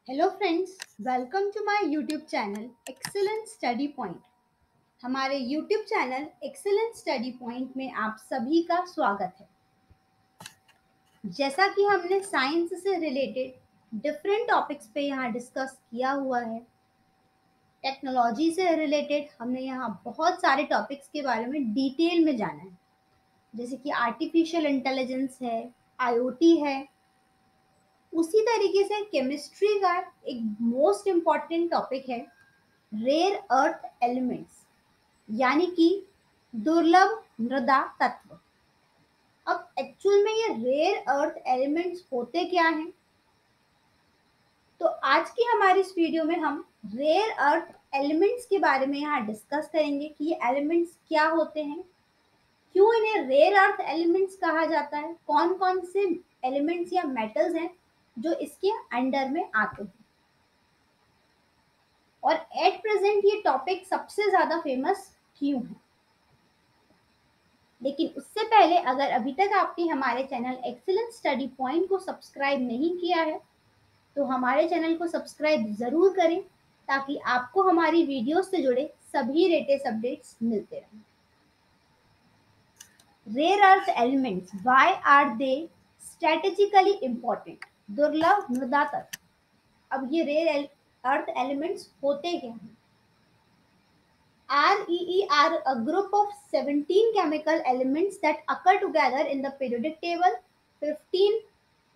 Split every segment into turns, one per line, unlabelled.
Hello friends, welcome to my YouTube channel excellent study point. हमारे YouTube channel excellent study point में आप सभी का स्वागत है। जैसा कि हमने साइंस से रिलेटेड डिफरेंट टॉपिक्स पे यहाँ डिस्कस किया हुआ है, टेक्नोलॉजी से रिलेटेड हमने यहाँ बहुत सारे टॉपिक्स के बारे में डिटेल में जाना है, जैसे कि आर्टिफिशियल इंटेलिजेंस है, आईओटी है। उसी तरीके से केमिस्ट्री का एक मोस्ट इम्पॉर्टेंट टॉपिक है रेयर अर्थ एलिमेंट्स, यानी कि दुर्लभ मृदा तत्व। अब एक्चुअल में ये रेयर अर्थ एलिमेंट्स होते क्या हैं? तो आज की हमारी इस वीडियो में हम रेयर अर्थ एलिमेंट्स के बारे में यहाँ डिस्कस करेंगे कि ये एलिमेंट्स क्या होते हैं, क्यों इन्हें रेयर अर्थ एलिमेंट्स कहा जाता है, कौन कौन से एलिमेंट्स या मेटल्स हैं जो इसके अंडर में आते हैं। और एट प्रेजेंट ये टॉपिक सबसे ज्यादा फेमस क्यों है। लेकिन उससे पहले अगर अभी तक आपने हमारे चैनल एक्सीलेंट स्टडी पॉइंट को सब्सक्राइब नहीं किया है तो हमारे चैनल को सब्सक्राइब जरूर करें, ताकि आपको हमारी वीडियोस से जुड़े सभी लेटेस्ट अपडेट्स मिलते रहें। Rare earth elements, why are they strategically important? दुर्लभ मृदा तत्व। अब ये रेयर अर्थ एलिमेंट्स होते क्या हैं? REE are a group of 17 chemical elements that occur together in the periodic table. 15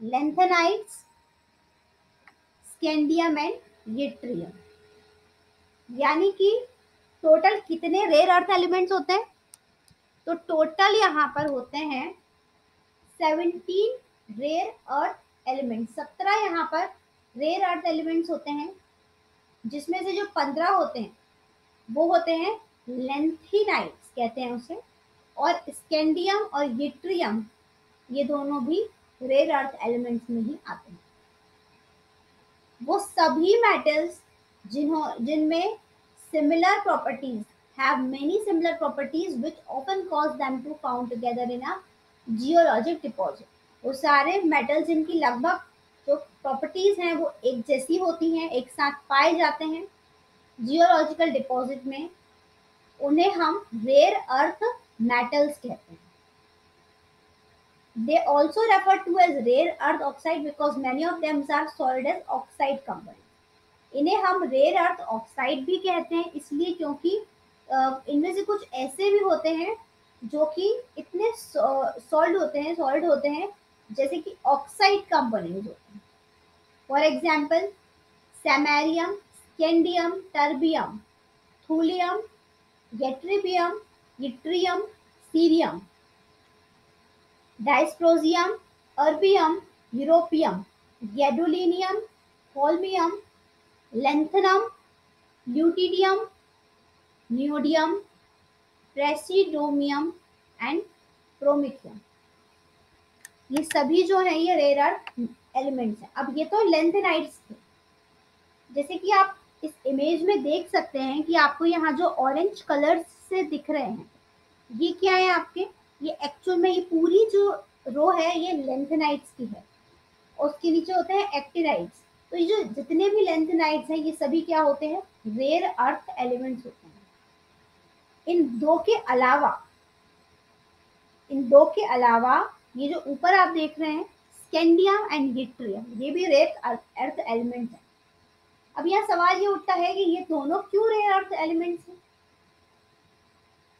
lanthanides, scandium and yttrium। यानी कि टोटल कितने रेयर अर्थ एलिमेंट्स होते हैं? तो टोटल यहाँ पर होते हैं 17 रेयर अर्थ एलिमेंट्स। 17 यहाँ पर रेयर अर्थ एलिमेंट्स होते हैं, जिसमें से जो 15 होते हैं वो होते हैं लेंथिनाइड्स कहते हैं उसे, और स्कैंडियम और यट्रियम ये दोनों भी रेयर अर्थ एलिमेंट्स में ही आते हैं। वो सभी मेटल्स जिनमें similar properties have many similar properties which often cause them to found together in a geologic deposit. वो सारे मेटल्स जिनकी लगभग जो प्रॉपर्टीज हैं वो एक जैसी होती हैं, एक साथ पाए जाते हैं जियोलॉजिकल डिपॉजिट में, उन्हें हम रेयर अर्थ मेटल्स कहते हैं। They also referred to as rare earth oxide because many of them are solid as oxide components। इन्हें हम रेयर अर्थ ऑक्साइड भी कहते हैं इसलिए क्योंकि इनमें से कुछ ऐसे भी होते हैं जो कि इतने सॉलिड होते हैं जैसे कि ऑक्साइड कंपोनेंट्स होते हैं। For example samarium, scandium, terbium, thulium, ytterbium, yttrium, cerium, dysprosium, erbium, europium, gadolinium, holmium, lanthanum, lutetium, neodymium, praseodymium and promethium. ये सभी जो है ये रेयर अर्थ एलिमेंट्स हैं। अब ये तो लेंथेनाइड्स थे। जैसे कि आप इस इमेज में देख सकते हैं कि आपको यहाँ जो ऑरेंज कलर से दिख रहे हैं ये क्या है आपके? ये एक्चुअल में ये पूरी जो रो है ये लेंथेनाइड्स की है, और उसके नीचे होते हैं एक्टिनाइड्स। तो ये जो जितने भी लेंथेनाइड्स हैं ये सभी क्या होते हैं? रेयर अर्थ एलिमेंट्स होते हैं। इन दो के अलावा ये जो ऊपर आप देख रहे हैं स्कैंडियम एंड यट्रियम, ये भी रेयर अर्थ एलिमेंट्स हैं। अब यहाँ सवाल ये उठता है कि ये दोनों क्यों रेयर अर्थ एलिमेंट्स हैं?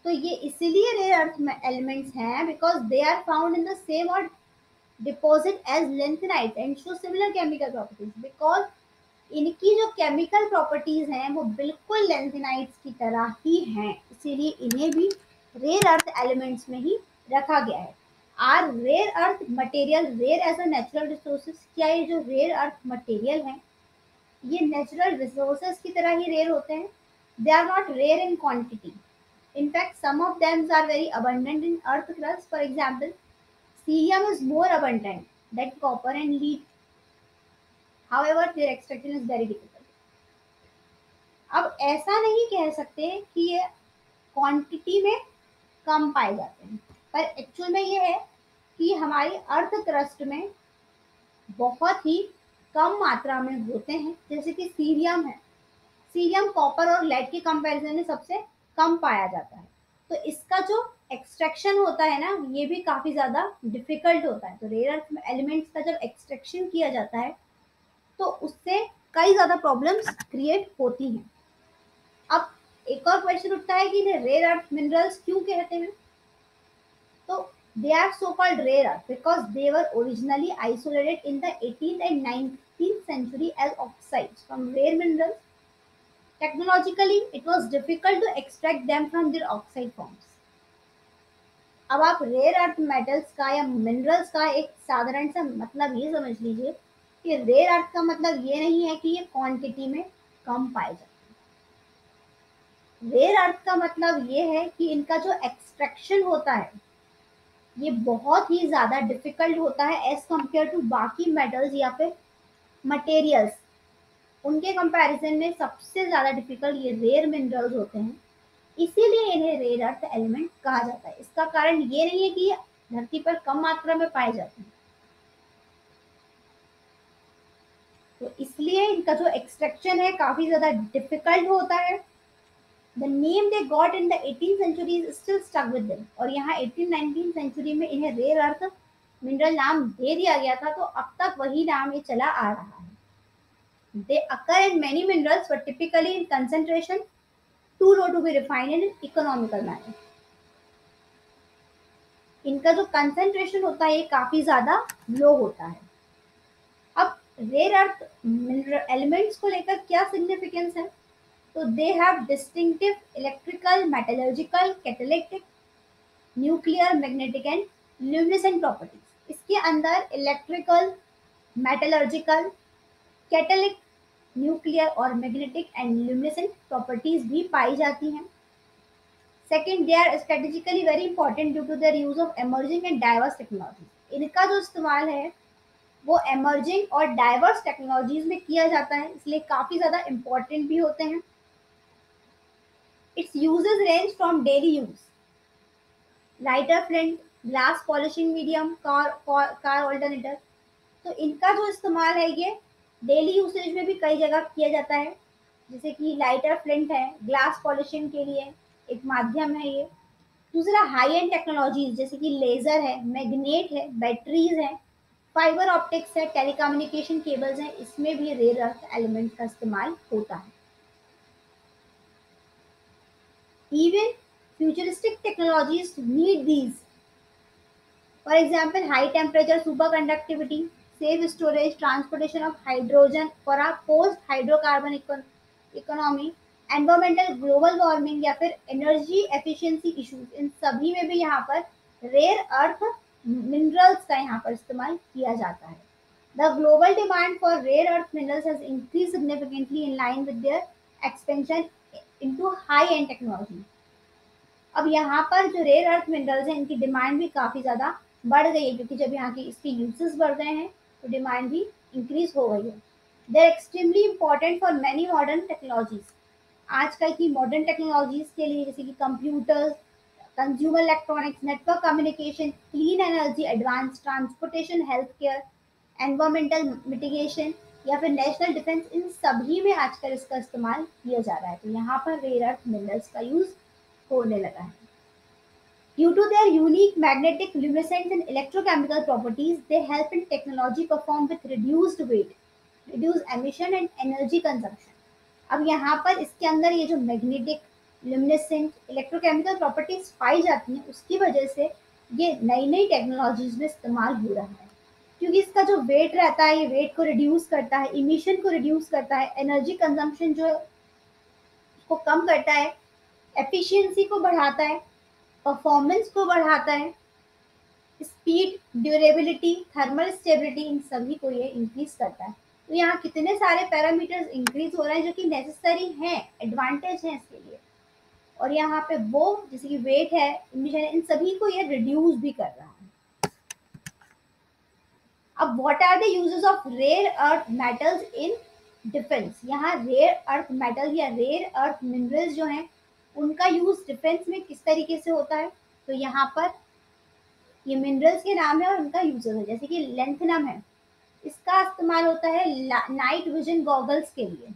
तो ये इसलिए रेयर अर्थ एलिमेंट्स हैं because they are found in the same ore deposit as lanthanite and show similar chemical properties. Because इनकी जो केमिकल प्रॉपर्टीज हैं वो बिल्कुल लेंथेनाइट्स की तरह ही हैं, इसीलिए इन्हें भी रेयर अर्थ एलिमेंट्स में ही रखा गया है। Are rare earth material rare as a natural resources? क्या ये जो रेयर अर्थ मटेरियल हैं ये नेचुरल रिसोर्सेज की तरह ही रेयर होते हैं? They are not rare in quantity. In fact, some of them are very abundant in earth crust. For example, cerium is more abundant than copper and lead. However, their extraction is very difficult. अब ऐसा नहीं कह सकते कि ये quantity में कम पाए जाते हैं, पर एक्चुअल में ये है कि हमारी अर्थ क्रस्ट में बहुत ही कम मात्रा में होते हैं, जैसे कि सीरियम है। सीरियम कॉपर और लेड के कंपैरिजन में सबसे कम पाया जाता है। तो इसका जो एक्सट्रैक्शन होता है ना, ये भी काफी ज्यादा डिफिकल्ट होता है। तो रेयर अर्थ एलिमेंट्स का जब एक्सट्रैक्शन किया जाता है तो उससे कई ज्यादा प्रॉब्लम्स क्रिएट होती हैं। अब एक और क्वेश्चन उठता है कि इन्हें रेयर अर्थ मिनरल्स क्यों कहते हैं। तो they are so called rare earth because they were originally isolated in the 18th and 19th century as oxides from rare minerals. Technologically, it was difficult to extract them from their oxide forms. अब आप rare earth metals का या minerals का एक साधारण सा मतलब ये समझ लीजिए कि रेयर अर्थ का मतलब ये नहीं है कि ये क्वांटिटी में कम पाए जाते हैं। रेयर अर्थ का मतलब ये है कि इनका जो एक्सट्रैक्शन होता है ये बहुत ही ज़्यादा डिफिकल्ट होता है एज कम्पेयर टू बाकी मेटल्स या फिर मटेरियल्स। उनके कंपैरिजन में सबसे ज़्यादा डिफिकल्ट ये रेयर मिनरल्स होते हैं, इसीलिए इन्हें रेयर अर्थ एलिमेंट कहा जाता है। इसका कारण ये नहीं है कि ये धरती पर कम मात्रा में पाए जाते हैं, तो इसलिए इनका जो एक्सट्रैक्शन है काफ़ी ज़्यादा डिफिकल्ट होता है। The name they got in the 18th century is still stuck with them। और यहाँ 18-19 सेंचुरी में इन्हें रेयर अर्थ मिनरल नाम दे दिया गया था, तो अब तक वही नाम ये चला आ रहा है। They occur in many minerals but typically in concentration too low to be refined in economical manner. इनका जो कंसेंट्रेशन होता है ये काफी ज्यादा लो होता है। अब रेयर अर्थ मिनरल एलिमेंट्स को लेकर क्या सिग्निफिकेंस है। तो they have distinctive electrical, metallurgical, catalytic, nuclear, magnetic and luminescent properties. इसके अंदर इलेक्ट्रिकल, मेटलर्जिकल, कैटालिक, न्यूक्लियर और मैग्नेटिक एंड ल्यूमिनेसेंट प्रॉपर्टीज भी पाई जाती हैं। Second, they are strategically very important due to their use of emerging and diverse technology. इनका जो इस्तेमाल है वो एमर्जिंग और डाइवर्स टेक्नोलॉजीज में किया जाता है, इसलिए काफी ज्यादा इंपॉर्टेंट भी होते हैं। It's uses range from daily use, lighter flint, glass polishing medium, car alternator. तो इनका जो इस्तेमाल है ये डेली यूसेज में भी कई जगह किया जाता है, जैसे कि लाइटर फ्लिंट है ग्लास पॉलिशिंग के लिए एक माध्यम है ये। दूसरा हाई एंड टेक्नोलॉजीज जैसे कि लेजर है, मैग्नेट है, बैटरीज है, फाइबर ऑप्टिक्स है, टेलीकम्युनिकेशन केबल्स हैं, इसमें भी रेयर अर्थ एलिमेंट का इस्तेमाल होता है। Even futuristic technologies need these. For example, high temperature superconductivity, safe storage, transportation of hydrogen for a post-hydrocarbon economy, environmental global warming या फिर energy efficiency issues, इन सभी में भी यहाँ पर rare earth minerals का यहाँ पर इस्तेमाल किया जाता है। The global demand for rare earth minerals has increased significantly in line with their expansion into high-end technology। अब यहाँ पर जो रेयर अर्थ मिनरल्स हैं इनकी डिमांड भी काफ़ी ज़्यादा बढ़ गई है, क्योंकि जब यहाँ की इसके यूजेस बढ़ गए हैं तो डिमांड भी इंक्रीज हो गई है। They are extremely important for many modern technologies. आजकल की मॉडर्न टेक्नोलॉजीज के लिए जैसे कि computers, consumer electronics, network communication, clean energy, advance transportation, health care, environmental mitigation या फिर नेशनल डिफेंस, इन सभी में आजकल इसका इस्तेमाल किया जा रहा है। तो यहाँ पर रेयर अर्थ मिनरल्स का यूज होने लगा है। Due to their unique magnetic, luminescent and electrochemical properties, they help in technology perform with reduced weight, reduce emission and energy consumption। अब यहाँ पर इसके अंदर ये जो मैग्नेटिक, luminescent, इलेक्ट्रोकेमिकल प्रॉपर्टीज पाई जाती हैं उसकी वजह से ये नई नई टेक्नोलॉजीज में इस्तेमाल हो रहा है, क्योंकि इसका जो वेट रहता है ये वेट को रिड्यूस करता है, इमिशन को रिड्यूस करता है, एनर्जी कंजम्पशन जो को कम करता है, एफिशिएंसी को बढ़ाता है, परफॉर्मेंस को बढ़ाता है, स्पीड, ड्यूरेबिलिटी, थर्मल स्टेबिलिटी, इन सभी को ये इंक्रीज करता है। तो यहाँ कितने सारे पैरामीटर्स इंक्रीज हो रहे हैं जो कि नेसेसरी हैं, एडवांटेज हैं इसके लिए। और यहाँ पे वो जैसे कि वेट है, इमिशन है, इन सभी को ये रिड्यूस भी कर रहा है। अब what are the uses of rare earth metals in defence. यहाँ रेयर अर्थ मेटल या रेयर अर्थ मिनरल्स जो हैं उनका यूज डिफेंस में किस तरीके से होता है। तो यहाँ पर ये मिनरल्स के नाम है और उनका यूजेस है, जैसे कि लेंथनम है, इसका इस्तेमाल होता है नाइट विजन गॉगल्स के लिए।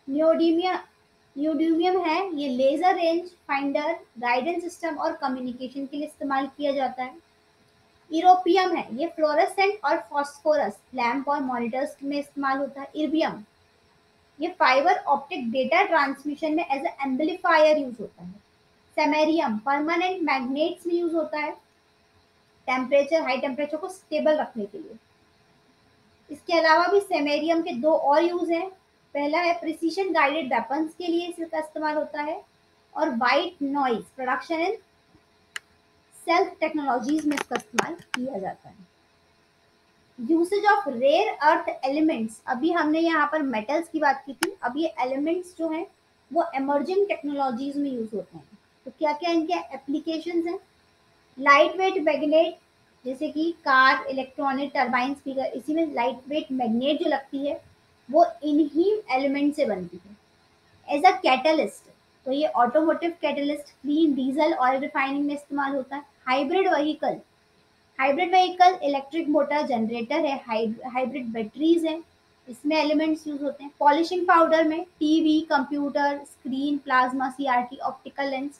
नियोडीमिया नियोडीमियम है, ये laser range finder, guidance system और कम्युनिकेशन के लिए इस्तेमाल किया जाता है। यूरोपियम है, ये फ्लोरेसेंट और फॉस्फोरस लैंप और मॉनिटर्स में इस्तेमाल होता है। इर्बियम, ये फाइबर ऑप्टिक डेटा ट्रांसमिशन में एज ए एम्पलीफायर यूज होता है। सेमेरियम परमानेंट मैग्नेट्स में यूज होता है, टेम्परेचर हाई टेम्परेचर को स्टेबल रखने के लिए। इसके अलावा भी सेमेरियम के दो और यूज हैं। पहला है प्रिसीशन गाइडेड वेपन्स के लिए इसका इस्तेमाल होता है, और white noise production in self technologies में इसका इस्तेमाल किया जाता है। Usage of rare earth elements, अभी हमने यहाँ पर मेटल्स की बात की थी, अब ये एलिमेंट्स जो हैं वो एमर्जिंग टेक्नोलॉजीज में यूज होते हैं। तो क्या क्या इनके एप्लीकेशंस हैं? लाइट वेट मैग्नेट, जैसे कि कार, इलेक्ट्रॉनिक, टरबाइन, स्पीकर, इसी में लाइट वेट मैग्नेट जो लगती है वो इन्हीं एलिमेंट से बनती है। एज अ कैटलिस्ट, तो ये automotive catalyst, clean diesel oil refining में इस्तेमाल होता है। Hybrid vehicle electric motor generator है, हाइब्रिड बैटरीज है, इसमें एलिमेंट्स यूज होते हैं। पॉलिशिंग पाउडर में TV, computer screen, plasma, CRT, optical lens,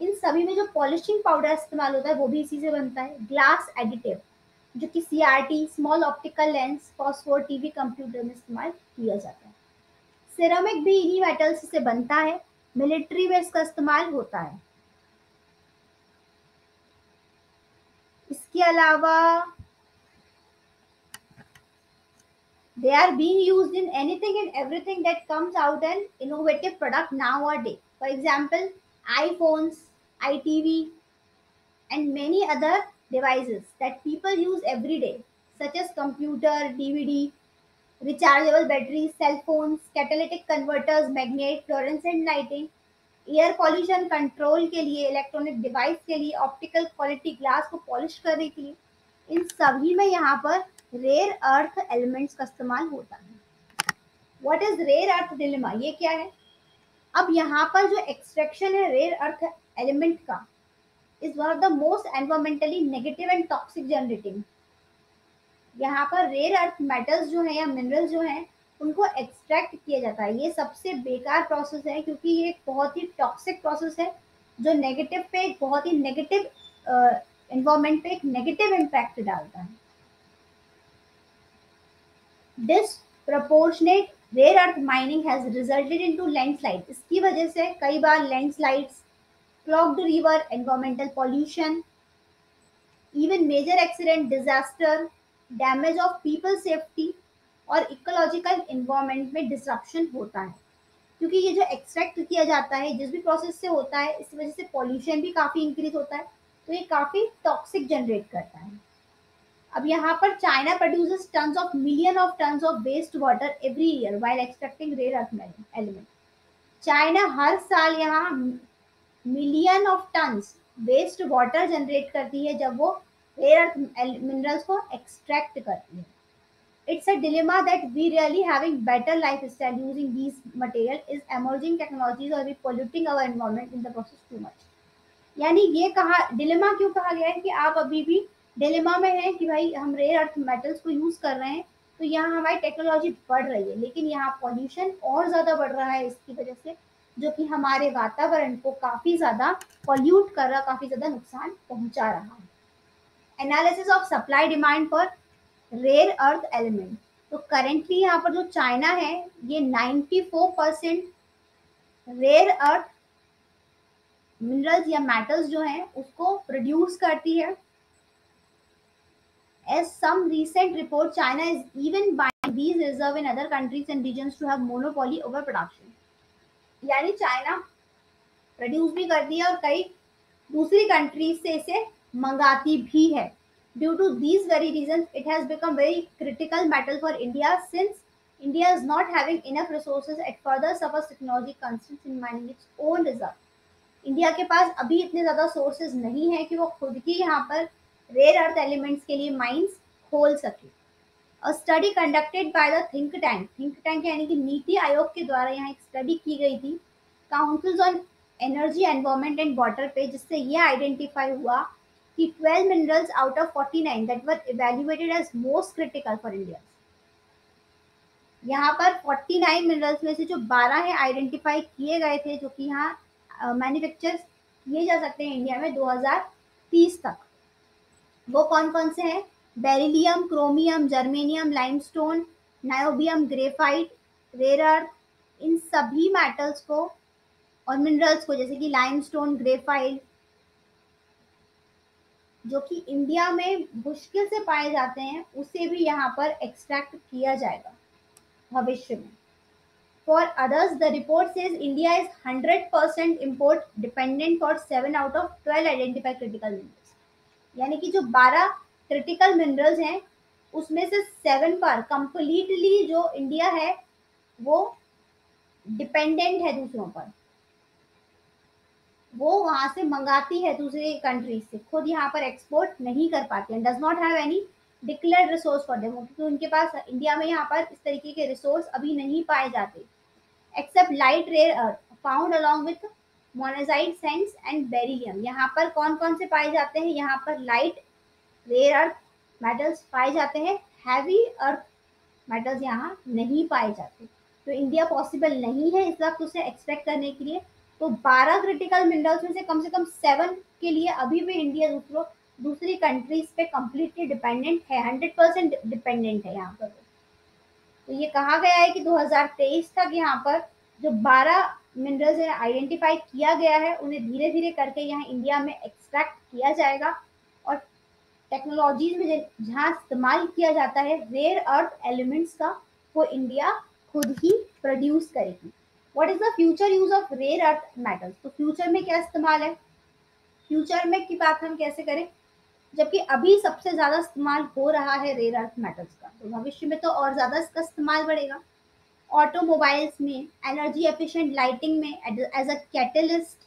इन सभी में जो पॉलिशिंग पाउडर इस्तेमाल होता है वो भी इसी से बनता है। ग्लास एडिटिव, जो कि CRT, small optical lens, phosphor, TV, computer में इस्तेमाल किया जाता है। सिरेमिक भी इन्हीं मेटल्स से बनता है, मिलिट्री में इसका इस्तेमाल होता है। इसके अलावा they are being used in anything and everything that comes out an innovative product nowadays. For example, iPhones, ITV, and many other devices that people use every day, such as computer, DVD, rechargeable batteries, cell phones, catalytic converters, magnet, fluorescent lighting, air pollution control के लिए, electronic device के लिए, optical quality glass को polish करने के लिए, इन सभी में यहाँ पर रेयर अर्थ एलिमेंट्स का इस्तेमाल होता है। What is rare earth dilemma, ये क्या है? अब यहाँ पर जो एक्सट्रैक्शन है रेयर अर्थ एलिमेंट का is one of the most environmentally negative and toxic generating. यहाँ पर रेयर अर्थ मेटल्स जो है या मिनरल्स जो हैं उनको एक्सट्रैक्ट किया जाता है। ये सबसे बेकार प्रोसेस है क्योंकि ये एक बहुत ही टॉक्सिक प्रोसेस है जो नेगेटिव पे एक बहुत ही नेगेटिव एनवायरमेंट पे एक नेगेटिव इम्पैक्ट डालता है। Disproportionate rare earth mining has resulted into landslide, इसकी वजह से कई बार landslides, clogged river, environmental pollution, even major accident, disaster, damage of people safety और इकोलॉजिकल इन्वायरमेंट में डिसरप्शन होता है। क्योंकि ये जो एक्सट्रैक्ट किया जाता है जिस भी प्रोसेस से होता है, इस वजह से पॉल्यूशन भी काफ़ी इंक्रीज होता है, तो ये काफ़ी टॉक्सिक जनरेट करता है। अब यहाँ पर China produces tons of million of tons of waste water every year while extracting rare earth element. China हर साल यहाँ million of tons waste water generate करती है जब वो रेयर अर्थ मिनरल्स को एक्सट्रैक्ट करती है। It's a dilemma that we really having better lifestyle using these material is emerging technologies or we polluting our environment in the process too much। यानी ये कहा डिलेमा क्यों कहा गया है कि आप अभी भी डिलेमा में हैं कि भाई हम रेयर अर्थ मेटल्स को यूज कर रहे हैं तो यहाँ हमारी टेक्नोलॉजी बढ़ रही है, लेकिन यहाँ पॉल्यूशन और ज्यादा बढ़ रहा है इसकी वजह से, जो कि हमारे वातावरण को काफी ज्यादा पॉल्यूट कर रहा, काफी ज्यादा नुकसान पहुंचा रहा है। Analysis of supply demand for rare earth element, तो करेंटली यहाँ पर जो चाइना है ये 94% रेयर अर्थ मिनरल्स या मेटल्स जो हैं उसको प्रोड्यूस करती है। As some recent report China is even buying these reserve in other countries and regions to have monopoly over production। यानी चाइना प्रोड्यूस भी करती है और कई दूसरी कंट्रीज से इसे मंगाती भी है। Due to these very reasons, it has become very critical metal for India since India is not having enough resources and further suffers technology constraints in mining its own reserve। India के पास अभी इतने ज़्यादा sources नहीं है कि वो खुद की यहाँ पर रेयर अर्थ एलिमेंट्स के लिए माइंस खोल सके। अ study conducted by the think tank यानी कि नीति आयोग के द्वारा यहाँ एक स्टडी की गई थी councils on energy, environment and water पे, जिससे ये आइडेंटिफाई हुआ कि 12 minerals out of 49 that were evaluated as most critical for India, यहाँ पर 49 मिनरल्स में से जो 12 है आइडेंटिफाई किए गए थे जो कि यहाँ मैन्युफैक्चर किए जा सकते हैं इंडिया में 2030 तक। वो कौन कौन से हैं? Beryllium, chromium, germanium, limestone, niobium, graphite, rare earth, इन सभी मेटल्स को और मिनरल्स को, जैसे कि लाइमस्टोन, ग्रेफाइट, जो कि इंडिया में मुश्किल से पाए जाते हैं, उसे भी यहाँ पर एक्सट्रैक्ट किया जाएगा भविष्य में। For others, the report says India is 100% import dependent for 7 out of 12 identified critical minerals. यानी कि जो 12 क्रिटिकल मिनरल्स हैं उसमें से 7 पर कंप्लीटली जो इंडिया है वो डिपेंडेंट है दूसरों पर, वो वहां से मंगाती है दूसरे कंट्रीज से, खुद यहाँ पर एक्सपोर्ट नहीं कर पाती है, does not have any declared resource for them, क्योंकि उनके पास इंडिया में यहाँ पर इस तरीके के रिसोर्स अभी नहीं पाए जाते, except light rare earth found along with monazite, sands and beryllium. यहाँ पर कौन कौन से पाए जाते हैं? यहाँ पर लाइट रेयर अर्थ मेटल्स पाए जाते हैं, हैवी अर्थ मेटल्स यहाँ नहीं पाए जाते, तो इंडिया पॉसिबल नहीं है इस वक्त उसे एक्सट्रैक्ट करने के लिए। तो 12 क्रिटिकल मिनरल्स में से कम 7 के लिए अभी भी इंडिया दूसरी कंट्रीज पे कम्प्लीटली डिपेंडेंट है, 100% डिपेंडेंट है यहाँ पर। तो ये कहा गया है कि 2023 तक यहाँ पर जो 12 मिनरल्स आइडेंटिफाई किया गया है उन्हें धीरे धीरे करके यहाँ इंडिया में एक्सट्रैक्ट किया जाएगा, और टेक्नोलॉजीज में जहाँ इस्तेमाल किया जाता है रेयर अर्थ एलिमेंट्स का, वो इंडिया खुद ही प्रोड्यूस करेगी। What is the future use of rare earth metals? तो फ्यूचर में क्या इस्तेमाल है? फ्यूचर में की बात हम कैसे करें, जबकि अभी सबसे ज्यादा इस्तेमाल हो रहा है रेयर अर्थ मेटल्स का, तो भविष्य में तो और ज्यादा इसका इस्तेमाल बढ़ेगा। ऑटोमोबाइल्स में, एनर्जी एफिशिएंट लाइटिंग में एज अ कैटलिस्ट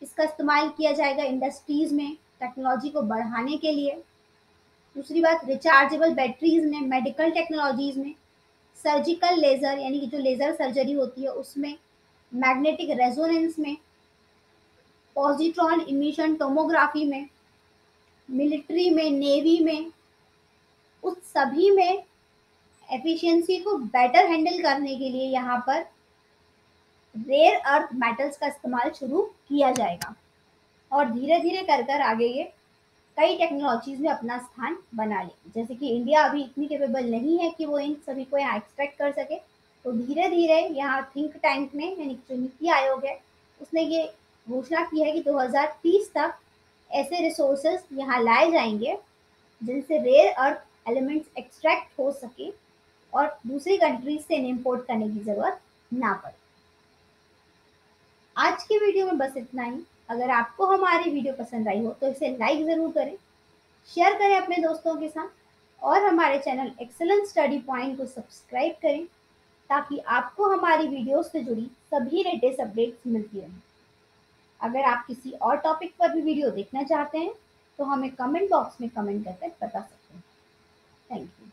इसका इस्तेमाल किया जाएगा, इंडस्ट्रीज में टेक्नोलॉजी को बढ़ाने के लिए। दूसरी बात, रिचार्जेबल बैटरीज में, मेडिकल टेक्नोलॉजीज में, सर्जिकल लेजर यानी कि जो लेजर सर्जरी होती है उसमें, मैग्नेटिक रेजोनेंस में, पॉजिट्रॉन इमिशन टोमोग्राफी में, मिलिट्री में, नेवी में, उस सभी में एफिशिएंसी को बेटर हैंडल करने के लिए यहाँ पर रेयर अर्थ मेटल्स का इस्तेमाल शुरू किया जाएगा, और धीरे धीरे कर आगे ये कई टेक्नोलॉजीज में अपना स्थान बना ले। जैसे कि इंडिया अभी इतनी कैपेबल नहीं है कि वो इन सभी को यहाँ एक्सट्रैक्ट कर सके, तो धीरे धीरे यहाँ थिंक टैंक ने यानी जो नीति आयोग है उसने ये घोषणा की है कि 2030 तक ऐसे रिसोर्सेज यहाँ लाए जाएंगे जिनसे रेयर अर्थ एलिमेंट्स एक्सट्रैक्ट हो सके और दूसरी कंट्रीज से इम्पोर्ट करने की जरूरत ना पड़े। आज की वीडियो में बस इतना ही। अगर आपको हमारी वीडियो पसंद आई हो तो इसे लाइक ज़रूर करें, शेयर करें अपने दोस्तों के साथ, और हमारे चैनल एक्सेलेंस स्टडी पॉइंट को सब्सक्राइब करें ताकि आपको हमारी वीडियोस से जुड़ी सभी लेटेस्ट अपडेट्स मिलती रहें। अगर आप किसी और टॉपिक पर भी वीडियो देखना चाहते हैं तो हमें कमेंट बॉक्स में कमेंट करके बता सकते हैं। Thank you.